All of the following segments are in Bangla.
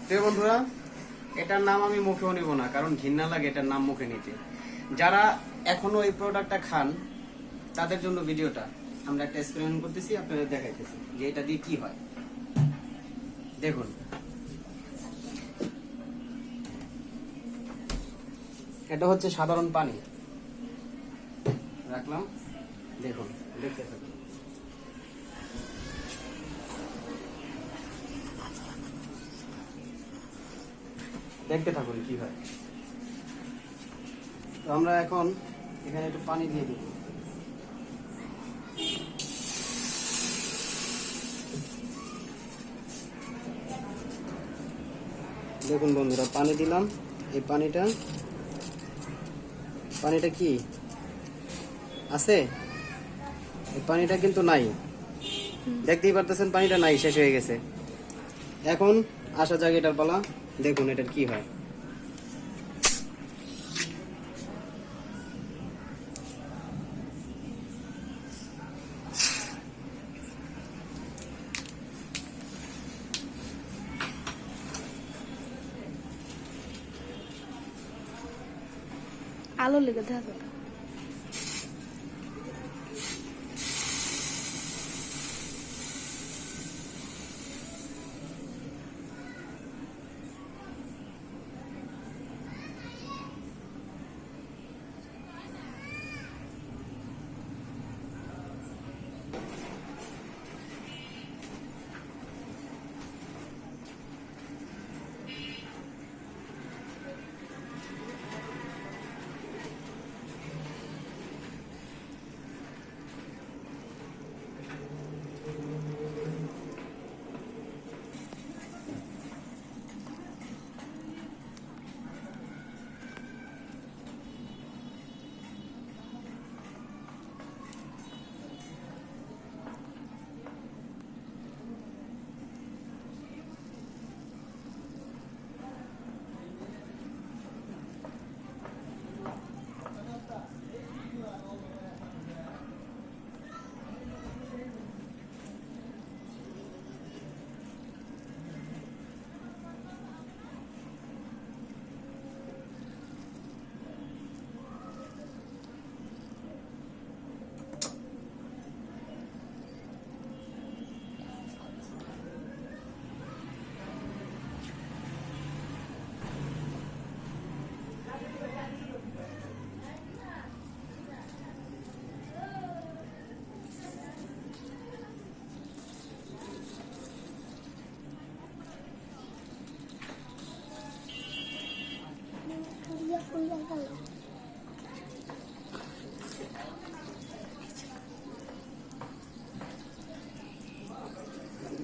তো বন্ধুরা, এটার নাম আমি মুখেও নিব না, কারণ ঘৃণা লাগে এটার নাম মুখে নিতে। যারা এখনো এই প্রোডাক্টটা খান তাদের জন্য ভিডিওটা। আমরা একটা এক্সপেরিমেন্ট করতেছি, আপনাদের দেখাইতেছি যে এটা দিয়ে কি হয়। দেখুন, এটা হচ্ছে সাধারণ পানি রাখলাম। দেখুন, দেখতে থাকুন। দেখতে থাকুন কি হয়। তো আমরা এখন এখানে একটু পানি দিয়ে দেব। দেখুন বন্ধুরা, পানি দিলাম। এই পানিটা কি আছে? এই পানিটা কিন্তু নাই, দেখতেই পারতেছেন পানিটা নাই, শেষ হয়ে গেছে। এখন আসা যাক এটার পালা। দেখুন এটার কি হয়। আলো লেগে থাকে।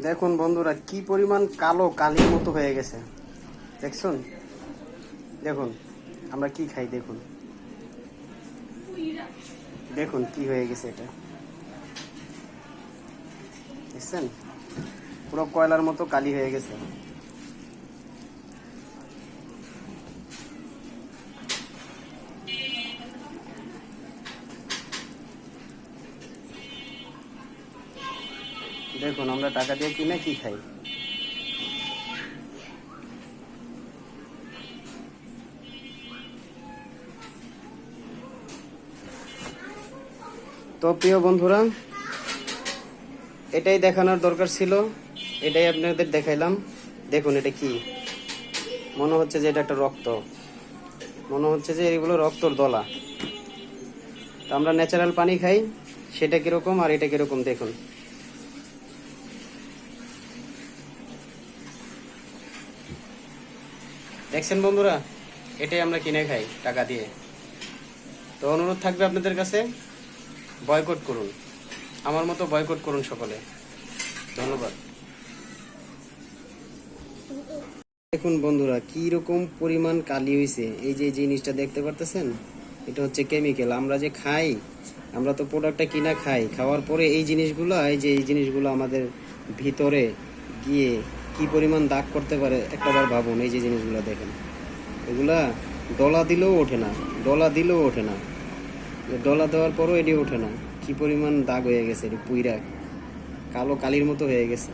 দেখুন বন্ধুরা, কি পরিমাণ কালো কালির মতো হয়ে গেছে, দেখছেন? দেখুন আমরা কি খাই, দেখুন দেখুন কি হয়ে গেছে এটা, দেখছেন? পুরো কয়লার মতো কালি হয়ে গেছে। দেখুন আমরা টাকা দিয়ে কিনে কি খাই। তো প্রিয় বন্ধুরা, এটাই দেখানোর দরকার ছিল, এটাই আপনাদের দেখাইলাম। দেখুন এটা কি, মনে হচ্ছে যে এটা একটা রক্ত, মনে হচ্ছে যে এগুলো রক্তর দলা। তো আমরা ন্যাচারাল পানি খাই, সেটা কিরকম আর এটা কিরকম দেখুন। দেখছেন বন্ধুরা, এটাই আমরা কিনে খাই টাকা দিয়ে। তো অনুরোধ থাকবে আপনাদের কাছে, বয়কট করুন, আমার মতো বয়কট করুন সকলে। ধন্যবাদ। দেখুন বন্ধুরা, কি রকম পরিমাণ কালি হয়েছে। এই যে জিনিসটা দেখতে পারতেছেন, এটা হচ্ছে কেমিক্যাল। আমরা যে খাই, আমরা তো প্রোডাক্টটা কিনা খাই, খাওয়ার পরে এই জিনিসগুলো আমাদের ভিতরে গিয়ে কি পরিমাণ দাগ করতে পারে একটাবার ভাবুন। এই যে জিনিসগুলো দেখেন, এগুলা ডলা দিলেও ওঠে না, ডলা দেওয়ার পরও এটি ওঠে না। কি পরিমাণ দাগ হয়ে গেছে, এটি পুইরা কালো কালির মতো হয়ে গেছে।